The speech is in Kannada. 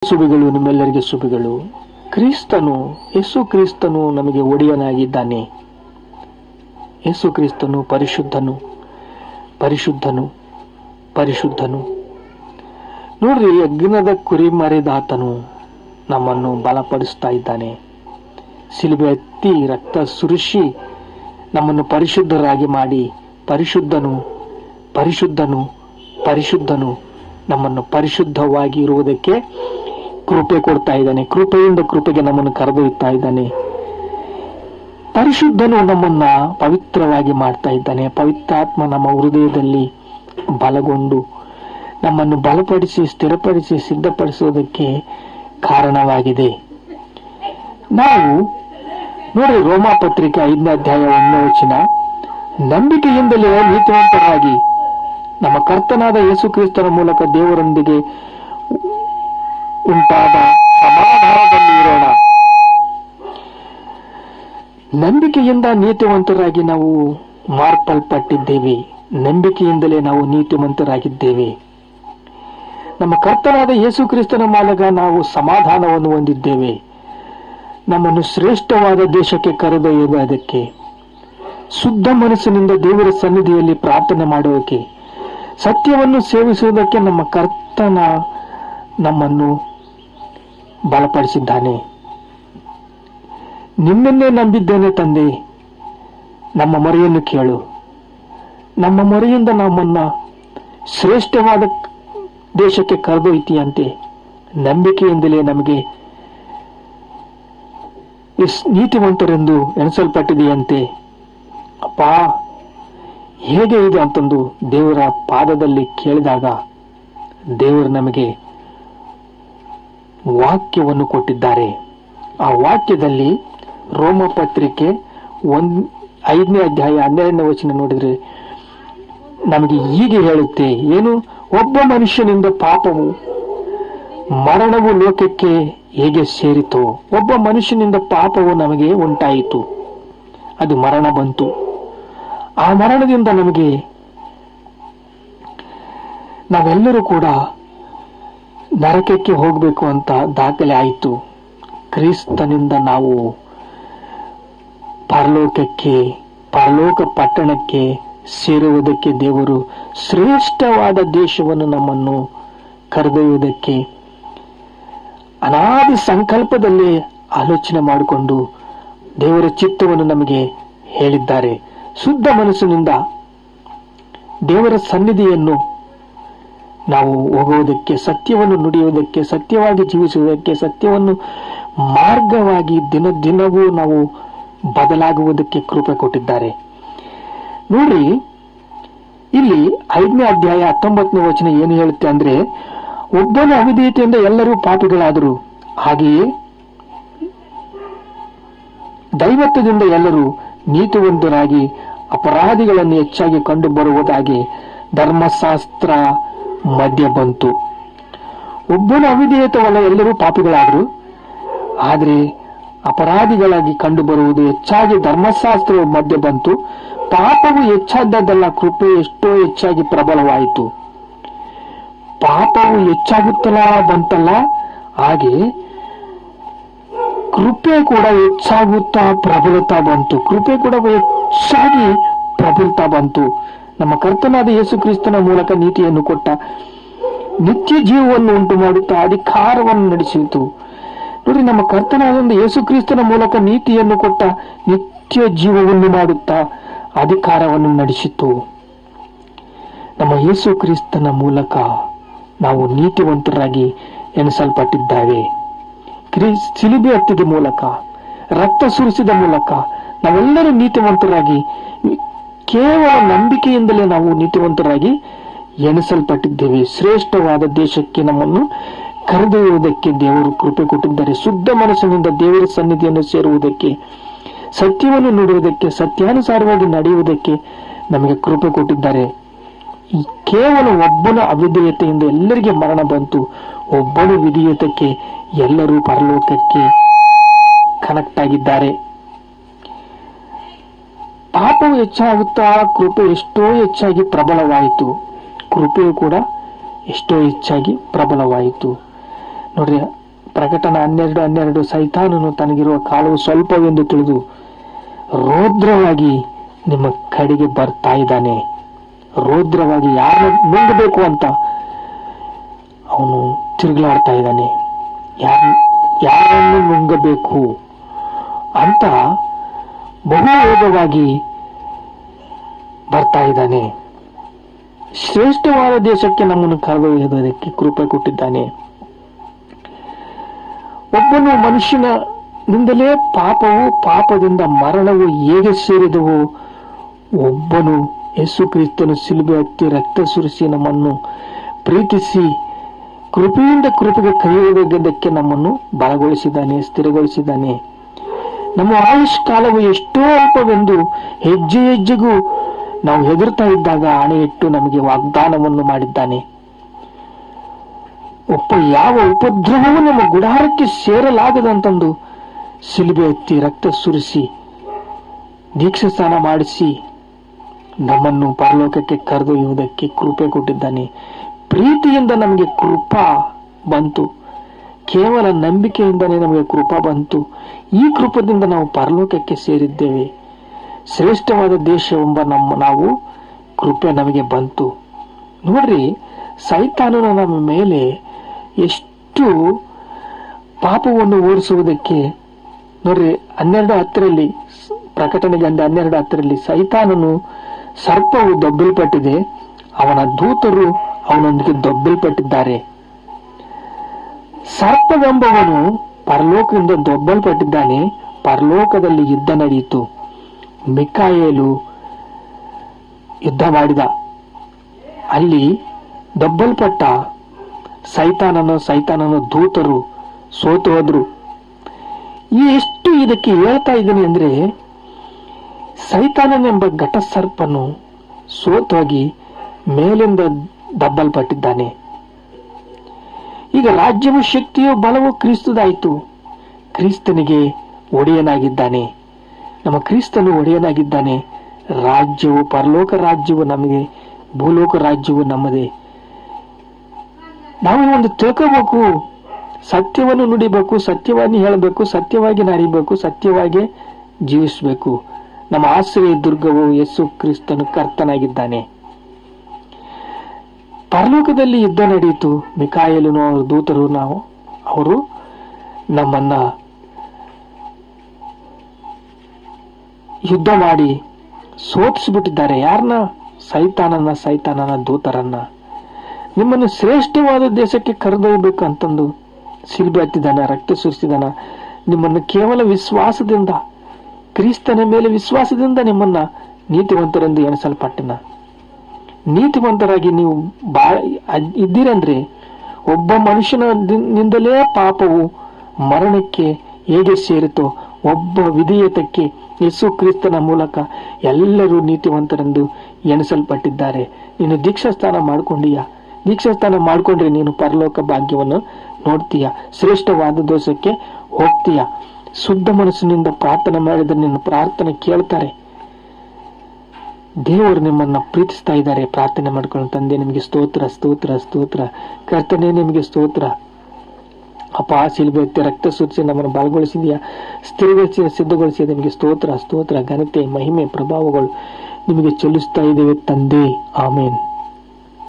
ಶುಭಗಳು ನಿಮ್ಮೆಲ್ಲರಿಗೆ ಶುಭಗಳು. ಯೇಸು ಕ್ರಿಸ್ತನು ನಮಗೆ ಒಡೆಯನಾಗಿದ್ದಾನೆ. ಯೇಸು ಕ್ರಿಸ್ತನು ಪರಿಶುದ್ಧನು ಪರಿಶುದ್ಧನು ಪರಿಶುದ್ಧನು. ನೋಡ್ರಿ, ಯಜ್ಞದ ಕುರಿಮರಿದಾತನು ನಮ್ಮನ್ನು ಬಲಪಡಿಸ್ತಾ ಇದ್ದಾನೆ. ಶಿಲುಬೆ ಎತ್ತಿ ರಕ್ತ ಸುರಿಸಿ ನಮ್ಮನ್ನು ಪರಿಶುದ್ಧರಾಗಿ ಮಾಡಿ ಪರಿಶುದ್ಧನು ಪರಿಶುದ್ಧನು ಪರಿಶುದ್ಧನು ನಮ್ಮನ್ನು ಪರಿಶುದ್ಧವಾಗಿ ಇರುವುದಕ್ಕೆ ಕೃಪೆ ಕೊಡ್ತಾ ಇದ್ದಾನೆ. ಕೃಪೆಯಿಂದ ಕೃಪೆಗೆ ನಮ್ಮನ್ನು ಕರೆದೊಯ್ತಾ ಇದ್ದಾನೆ. ಪರಿಶುದ್ಧನು ನಮ್ಮನ್ನ ಪವಿತ್ರವಾಗಿ ಮಾಡ್ತಾ ಇದ್ದಾನೆ. ಪವಿತ್ರಾತ್ಮ ನಮ್ಮ ಹೃದಯದಲ್ಲಿ ಬಲಗೊಂಡು ನಮ್ಮನ್ನು ಬಲಪಡಿಸಿ ಸ್ಥಿರಪಡಿಸಿ ಸಿದ್ಧಪಡಿಸುವುದಕ್ಕೆ ಕಾರಣವಾಗಿದೆ. ನಾವು ನೋಡಿ, ರೋಮಾ ಪತ್ರಿಕೆ 5ನೇ ಅಧ್ಯಾಯ 1ನೇ ವಚನ, ನಂಬಿಕೆಯಿಂದಲೇ ನೀತಿವಂತರಾಗಿ ನಮ್ಮ ಕರ್ತನಾದ ಯೇಸು ಕ್ರಿಸ್ತನ ಮೂಲಕ ದೇವರೊಂದಿಗೆ ಉಂಟಾದ ಸಮಾಧಾನದಲ್ಲಿ ಇರೋಣ. ನಂಬಿಕೆಯಿಂದ ನೀತಿವಂತರಾಗಿ ನಾವು ಮಾರ್ಪಲ್ಪಟ್ಟಿದ್ದೇವೆ. ನಂಬಿಕೆಯಿಂದಲೇ ನಾವು ನೀತಿವಂತರಾಗಿದ್ದೇವೆ. ನಮ್ಮ ಕರ್ತನಾದ ಯೇಸು ಕ್ರಿಸ್ತನ ಮೂಲಕ ನಾವು ಸಮಾಧಾನವನ್ನು ಹೊಂದಿದ್ದೇವೆ. ನಮ್ಮನ್ನು ಶ್ರೇಷ್ಠವಾದ ದೇಶಕ್ಕೆ ಕರೆದೊಯ್ಯುವುದಕ್ಕೆ, ಶುದ್ಧ ಮನಸ್ಸಿನಿಂದ ದೇವರ ಸನ್ನಿಧಿಯಲ್ಲಿ ಪ್ರಾರ್ಥನೆ ಮಾಡುವುದಕ್ಕೆ, ಸತ್ಯವನ್ನು ಸೇವಿಸುವುದಕ್ಕೆ ನಮ್ಮ ಕರ್ತನ ನಮ್ಮನ್ನು ಬಲಪಡಿಸಿದ್ದಾನೆ. ನಿನ್ನನ್ನೇ ನಂಬಿದ್ದೇನೆ ತಂದೆ, ನಮ್ಮ ಮೊರೆಯನ್ನು ಕೇಳು. ನಮ್ಮ ಮೊರೆಯಿಂದ ನಮ್ಮನ್ನ ಶ್ರೇಷ್ಠವಾದ ದೇಶಕ್ಕೆ ಕರೆದೊಯ್ತೀಯಂತೆ. ನಂಬಿಕೆಯಿಂದಲೇ ನಮಗೆ ನೀತಿವಂತರೆಂದು ಎಣಿಸಲ್ಪಟ್ಟಿದೆಯಂತೆ. ಅಪ್ಪ, ಹೇಗೆ ಇದೆ ಅಂತಂದು ದೇವರ ಪಾದದಲ್ಲಿ ಕೇಳಿದಾಗ ದೇವರು ನಮಗೆ ವಾಕ್ಯವನ್ನು ಕೊಟ್ಟಿದ್ದಾರೆ. ಆ ವಾಕ್ಯದಲ್ಲಿ ರೋಮ ಪತ್ರಿಕೆ 5ನೇ ಅಧ್ಯಾಯ 12ನೇ ವಚನ ನೋಡಿದ್ರೆ ನಮಗೆ ಹೀಗೆ ಹೇಳುತ್ತೆ. ಏನು? ಒಬ್ಬ ಮನುಷ್ಯನಿಂದ ಪಾಪವು ಮರಣವು ಲೋಕಕ್ಕೆ ಹೇಗೆ ಸೇರಿತೋ, ಒಬ್ಬ ಮನುಷ್ಯನಿಂದ ಪಾಪವು ನಮಗೆ ಉಂಟಾಯಿತು, ಅದು ಮರಣ ಬಂತು. ಆ ಮರಣದಿಂದ ನಮಗೆ ನಾವೆಲ್ಲರೂ ಕೂಡ ನರಕಕ್ಕೆ ಹೋಗಬೇಕು ಅಂತ ದಾಖಲೆ ಆಯಿತು. ಕ್ರಿಸ್ತನಿಂದ ನಾವು ಪರಲೋಕ ಪಟ್ಟಣಕ್ಕೆ ಸೇರುವುದಕ್ಕೆ, ದೇವರು ಶ್ರೇಷ್ಠವಾದ ದೇಶವನ್ನು ನಮ್ಮನ್ನು ಕರೆದೊಯ್ಯುವುದಕ್ಕೆ ಅನಾದಿ ಸಂಕಲ್ಪದಲ್ಲಿ ಆಲೋಚನೆ ಮಾಡಿಕೊಂಡು ದೇವರ ಚಿತ್ತವನ್ನು ನಮಗೆ ಹೇಳಿದ್ದಾರೆ. ಶುದ್ಧ ಮನಸ್ಸಿನಿಂದ ದೇವರ ಸನ್ನಿಧಿಯನ್ನು ನಾವು ಹೋಗುವುದಕ್ಕೆ, ಸತ್ಯವನ್ನು ನುಡಿಯುವುದಕ್ಕೆ, ಸತ್ಯವಾಗಿ ಜೀವಿಸುವುದಕ್ಕೆ, ಸತ್ಯವನ್ನು ಮಾರ್ಗವಾಗಿ ದಿನವೂ ನಾವು ಬದಲಾಗುವುದಕ್ಕೆ ಕೃಪೆ ಕೊಟ್ಟಿದ್ದಾರೆ. ನೋಡ್ರಿ, ಇಲ್ಲಿ 5ನೇ ಅಧ್ಯಾಯ 19ನೇ ವಚನ ಏನು ಹೇಳುತ್ತೆ ಅಂದ್ರೆ, ಒಬ್ಬನ ಅವಿಧೇಯತೆಯಿಂದ ಎಲ್ಲರೂ ಪಾಪಿಗಳಾದರು, ಹಾಗೆಯೇ ದೈವತ್ವದಿಂದ ಎಲ್ಲರೂ ನೀತಿವಂತರಾಗಿ ಅಪರಾಧಿಗಳನ್ನು ಹೆಚ್ಚಾಗಿ ಕಂಡು ಬರುವುದಾಗಿ ಧರ್ಮಶಾಸ್ತ್ರ ಮಧ್ಯ ಬಂತು. ಒಬ್ಬನ ಅವಿಧೇಯತವಲ್ಲ, ಎಲ್ಲರೂ ಪಾಪಿಗಳಾದರು, ಆದರೆ ಅಪರಾಧಿಗಳಾಗಿ ಕಂಡು ಬರುವುದು ಹೆಚ್ಚಾಗಿ ಧರ್ಮಶಾಸ್ತ್ರವು ಮಧ್ಯ ಬಂತು. ಪಾಪವು ಹೆಚ್ಚಾದದ್ದಲ್ಲ, ಕೃಪೆ ಎಷ್ಟೋ ಹೆಚ್ಚಾಗಿ ಪ್ರಬಲವಾಯಿತು. ಪಾಪವು ಹೆಚ್ಚಾಗುತ್ತಲಾ ಬಂತಲ್ಲ, ಹಾಗೆ ಕೃಪೆ ಕೂಡ ಹೆಚ್ಚಾಗುತ್ತಾ ಪ್ರಬಲತಾ ಬಂತು. ಕೃಪೆ ಕೂಡ ಹೆಚ್ಚಾಗಿ ಪ್ರಬಲತಾ ಬಂತು. ನಮ್ಮ ಕರ್ತನಾದ ಯೇಸು ಕ್ರಿಸ್ತನ ಮೂಲಕ ನೀತಿಯನ್ನು ಕೊಟ್ಟ, ನಿತ್ಯ ಜೀವವನ್ನು ಉಂಟು ಮಾಡುತ್ತಾ ಅಧಿಕಾರವನ್ನು ನಡೆಸಿತು. ನೋಡಿ, ನಮ್ಮ ಕರ್ತನಾದ ಯೇಸು ಕ್ರಿಸ್ತನ ಮೂಲಕ ನೀತಿಯನ್ನು ಕೊಟ್ಟ, ನಿತ್ಯ ಜೀವವನ್ನು ಮಾಡುತ್ತಾ ಅಧಿಕಾರವನ್ನು ನಡೆಸಿತು. ನಮ್ಮ ಯೇಸು ಕ್ರಿಸ್ತನ ಮೂಲಕ ನಾವು ನೀತಿವಂತರಾಗಿ ಎಣಿಸಲ್ಪಟ್ಟಿದ್ದೇವೆ. ಶಿಲುಬೆ ಹತ್ತಿದ ಮೂಲಕ, ರಕ್ತ ಸುರಿಸಿದ ಮೂಲಕ ನಾವೆಲ್ಲರೂ ನೀತಿವಂತರಾಗಿ, ಕೇವಲ ನಂಬಿಕೆಯಿಂದಲೇ ನಾವು ನೀತಿವಂತರಾಗಿ ಎಣಿಸಲ್ಪಟ್ಟಿದ್ದೇವೆ. ಶ್ರೇಷ್ಠವಾದ ದೇಶಕ್ಕೆ ನಮ್ಮನ್ನು ಕರೆದೊಯ್ಯುವುದಕ್ಕೆ ದೇವರು ಕೃಪೆ ಕೊಟ್ಟಿದ್ದಾರೆ. ಶುದ್ಧ ಮನಸ್ಸಿನಿಂದ ದೇವರ ಸನ್ನಿಧಿಯನ್ನು ಸೇರುವುದಕ್ಕೆ, ಸತ್ಯವನ್ನು ನುಡಿಯುವುದಕ್ಕೆ, ಸತ್ಯಾನುಸಾರವಾಗಿ ನಡೆಯುವುದಕ್ಕೆ ನಮಗೆ ಕೃಪೆ ಕೊಟ್ಟಿದ್ದಾರೆ. ಕೇವಲ ಒಬ್ಬನ ಅವಿಧೇಯತೆಯಿಂದ ಎಲ್ಲರಿಗೆ ಮರಣ ಬಂತು. ಒಬ್ಬನ ವಿಧೇಯತೆಗೆ ಎಲ್ಲರೂ ಪರಲೋಕಕ್ಕೆ ಕನೆಕ್ಟ್ ಆಗಿದ್ದಾರೆ. ಪಾಪವು ಹೆಚ್ಚಾಗುತ್ತಾ ಕೃಪೆ ಎಷ್ಟೋ ಹೆಚ್ಚಾಗಿ ಪ್ರಬಲವಾಯಿತು. ಕೃಪೆಯು ಕೂಡ ಎಷ್ಟೋ ಹೆಚ್ಚಾಗಿ ಪ್ರಬಲವಾಯಿತು. ನೋಡ್ರಿ, ಪ್ರಕಟಣೆ 12:12, ಸೈತಾನನು ತನಗಿರುವ ಕಾಲವು ಸ್ವಲ್ಪವೆಂದು ತಿಳಿದು ರೌದ್ರವಾಗಿ ನಿಮ್ಮ ಕಡೆಗೆ ಬರ್ತಾ ಇದ್ದಾನೆ. ರೌದ್ರವಾಗಿ ಯಾರನ್ನ ನುಂಗಬೇಕು ಅಂತ ಅವನು ತಿರುಗಲಾಡ್ತಾ ಇದ್ದಾನೆ. ಯಾರನ್ನು ನುಂಗಬೇಕು ಅಂತ ಬಹು ವೇಗವಾಗಿ ಬರ್ತಾ ಇದ್ದಾನೆ. ಶ್ರೇಷ್ಠವಾದ ದೇಶಕ್ಕೆ ನಮ್ಮನ್ನು ಕರೆದೊಯ್ಯುವುದಕ್ಕೆ ಕೃಪೆ ಕೊಟ್ಟಿದ್ದಾನೆ. ಒಬ್ಬನು ಮನುಷ್ಯನಿಂದಲೇ ಪಾಪವು, ಪಾಪದಿಂದ ಮರಣವು ಹೇಗೆ ಸೇರಿದವು, ಒಬ್ಬನು ಯೇಸು ಕ್ರಿಸ್ತನು ಶಿಲುಬೆ ಹತ್ತಿ ರಕ್ತ ಸುರಿಸಿ ನಮ್ಮನ್ನು ಪ್ರೀತಿಸಿ ಕೃಪೆಯಿಂದ ಕೃಪೆಗೆ ಕೈಗೊಳ್ಳೋದಕ್ಕೆ ನಮ್ಮನ್ನು ಬಲಗೊಳಿಸಿದ್ದಾನೆ, ಸ್ಥಿರಗೊಳಿಸಿದ್ದಾನೆ. ನಮ್ಮ ಆಯುಷ್ಕಾಲವು ಎಷ್ಟೋ ಅಲ್ಪವೆಂದು ಹೆಜ್ಜೆ ಹೆಜ್ಜೆಗೂ ನಾವು ಹೆದರ್ತಾ ಇದ್ದಾಗ ಆಣೆಯಿಟ್ಟು ನಮಗೆ ವಾಗ್ದಾನವನ್ನು ಮಾಡಿದ್ದಾನೆ. ಯಾವ ಉಪದ್ರವವು ನಮ್ಮ ಗುಡಾರಕ್ಕೆ ಸೇರಲಾಗದಂತಂದು ಶಿಲುಬೆ ಎತ್ತಿ ರಕ್ತ ಸುರಿಸಿ ದೀಕ್ಷಾ ಸ್ನಾನ ಮಾಡಿಸಿ ನಮ್ಮನ್ನು ಪರಲೋಕಕ್ಕೆ ಕರೆದೊಯ್ಯುವುದಕ್ಕೆ ಕೃಪೆ ಕೊಟ್ಟಿದ್ದಾನೆ. ಪ್ರೀತಿಯಿಂದ ನಮಗೆ ಕೃಪಾ ಬಂತು. ಕೇವಲ ನಂಬಿಕೆಯಿಂದಲೇ ನಮಗೆ ಕೃಪಾ ಬಂತು. ಈ ಕೃಪದಿಂದ ನಾವು ಪರಲೋಕಕ್ಕೆ ಸೇರಿದ್ದೇವೆ. ಶ್ರೇಷ್ಠವಾದ ದೇಶವೆಂಬ ನಾವು ಕೃಪೆ ನಮಗೆ ಬಂತು. ನೋಡ್ರಿ, ಸೈತಾನನ ನಮ್ಮ ಮೇಲೆ ಎಷ್ಟು ಪಾಪವನ್ನು ಓಡಿಸುವುದಕ್ಕೆ ನೋಡ್ರಿ, 12:10 ಪ್ರಕಟಣೆ 12:10 ಸೈತಾನನು ಸರ್ಪವು ದೊಬ್ಬಲ್ಪಟ್ಟಿದೆ, ಅವನ ದೂತರು ಅವನೊಂದಿಗೆ ದೊಬ್ಬಲ್ಪಟ್ಟಿದ್ದಾರೆ. ಸರ್ಪವೆಂಬವನು ಪರಲೋಕದಿಂದ ದೊಬ್ಬಲ್ಪಟ್ಟಿದ್ದಾನೆ. ಪರಲೋಕದಲ್ಲಿ ಯುದ್ಧ ನಡೆಯಿತು. ಮಿಕಾಯೇಲು ಯುದ್ಧ ಮಾಡಿದ. ಅಲ್ಲಿ ದೊಬ್ಬಲ್ಪಟ್ಟ ಸೈತಾನನ ದೂತರು ಸೋತು ಹೋದ್ರು. ಎಷ್ಟು ಇದಕ್ಕೆ ಹೇಳ್ತಾ ಇದ್ದೀನಿ ಅಂದ್ರೆ, ಸೈತಾನನೆಂಬ ಘಟಸರ್ಪನು ಸೋತೋಗಿ ಮೇಲಿಂದ ದಬ್ಬಲ್ಪಟ್ಟಿದ್ದಾನೆ. ಈಗ ರಾಜ್ಯವು, ಶಕ್ತಿಯು, ಬಲವು ಕ್ರಿಸ್ತದಾಯಿತು. ಕ್ರಿಸ್ತನಿಗೆ ಒಡೆಯನಾಗಿದ್ದಾನೆ. ನಮ್ಮ ಕ್ರಿಸ್ತನು ಒಡೆಯನಾಗಿದ್ದಾನೆ. ರಾಜ್ಯವು, ಪರಲೋಕ ರಾಜ್ಯವು ನಮಗೆ, ಭೂಲೋಕ ರಾಜ್ಯವು ನಮ್ಮದೇ. ನಾವು ಒಂದು ತಿಳ್ಕೋಬೇಕು, ಸತ್ಯವನ್ನು ನುಡಿಬೇಕು, ಸತ್ಯವಾಗಿ ಹೇಳಬೇಕು, ಸತ್ಯವಾಗಿ ನಡಿಬೇಕು, ಸತ್ಯವಾಗಿ ಜೀವಿಸಬೇಕು. ನಮ್ಮ ಆಶ್ರಯ ದುರ್ಗವು ಯೇಸು ಕ್ರಿಸ್ತನು ಕರ್ತನಾಗಿದ್ದಾನೆ. ಪರಲೋಕದಲ್ಲಿ ಯುದ್ಧ ನಡೆಯಿತು. ಮಿಕಾಯೇಲನು ಅವರ ದೂತರು ಅವರು ನಮ್ಮನ್ನ ಯುದ್ಧ ಮಾಡಿ ಸೋತಿಸ್ಬಿಟ್ಟಿದ್ದಾರೆ. ಯಾರನ್ನ? ಸೈತಾನನ ದೂತರನ್ನ. ನಿಮ್ಮನ್ನು ಶ್ರೇಷ್ಠವಾದ ದೇಶಕ್ಕೆ ಕರೆದೊಯ್ಯಬೇಕು ಅಂತಂದು ಶಿಲ್ಬೆ ಹತ್ತಿದಾನ, ರಕ್ತ ಸುರಿಸಿದಾನ. ನಿಮ್ಮನ್ನು ಕೇವಲ ವಿಶ್ವಾಸದಿಂದ, ಕ್ರಿಸ್ತನ ಮೇಲೆ ವಿಶ್ವಾಸದಿಂದ ನಿಮ್ಮನ್ನ ನೀತಿವಂತರೆಂದು ಎಣಿಸಲ್ಪಟ್ಟನ. ನೀತಿವಂತರಾಗಿ ನೀವು ಇದ್ದೀರಂದ್ರೆ, ಒಬ್ಬ ಮನುಷ್ಯನಿಂದಲೇ ಪಾಪವು ಮರಣಕ್ಕೆ ಹೇಗೆ ಸೇರಿತೋ, ಒಬ್ಬ ವಿಧೇಯತಕ್ಕೆ ಯೇಸು ಕ್ರಿಸ್ತನ ಮೂಲಕ ಎಲ್ಲರೂ ನೀತಿವಂತರೆಂದು ಎಣಿಸಲ್ಪಟ್ಟಿದ್ದಾರೆ. ನೀನು ದೀಕ್ಷಾಸ್ನಾನ ಮಾಡ್ಕೊಂಡೀಯ. ದೀಕ್ಷಾಸ್ನಾನ ಮಾಡ್ಕೊಂಡ್ರೆ ನೀನು ಪರಲೋಕ ಭಾಗ್ಯವನ್ನು ನೋಡ್ತೀಯ, ಶ್ರೇಷ್ಠವಾದ ದೋಷಕ್ಕೆ ಹೋಗ್ತೀಯ. ಶುದ್ಧ ಮನಸ್ಸಿನಿಂದ ಪ್ರಾರ್ಥನೆ ಮಾಡಿದ್ರೆ ನಿನ್ನ ಪ್ರಾರ್ಥನೆ ಕೇಳ್ತಾರೆ. ದೇವರು ನಿಮ್ಮನ್ನ ಪ್ರೀತಿಸ್ತಾ ಇದ್ದಾರೆ. ಪ್ರಾರ್ಥನೆ ಮಾಡ್ಕೊಂಡು, ತಂದೆ ನಿಮಗೆ ಸ್ತೋತ್ರ, ಸ್ತೋತ್ರ, ಸ್ತೋತ್ರ. ಕರ್ತನೆ ನಿಮಗೆ ಸ್ತೋತ್ರ. ಅಪ್ಪ, ಶಿಲುಬೆ ಎತ್ತಿ ರಕ್ತ ಸುರಿಸಿ ನಮ್ಮನ್ನು ಬಲಗೊಳಿಸಿದೆಯಾ, ಸ್ಥಿರಗೊಳಿಸಿ, ಸಿದ್ಧಗೊಳಿಸಿ. ನಿಮಗೆ ಸ್ತೋತ್ರ, ಸ್ತೋತ್ರ, ಘನತೆ, ಮಹಿಮೆ, ಪ್ರಭಾವಗಳು ನಿಮಗೆ ಚೆಲ್ಲಿಸ್ತಾ ಇದ್ದೇವೆ ತಂದೆ. ಆಮೇನ್.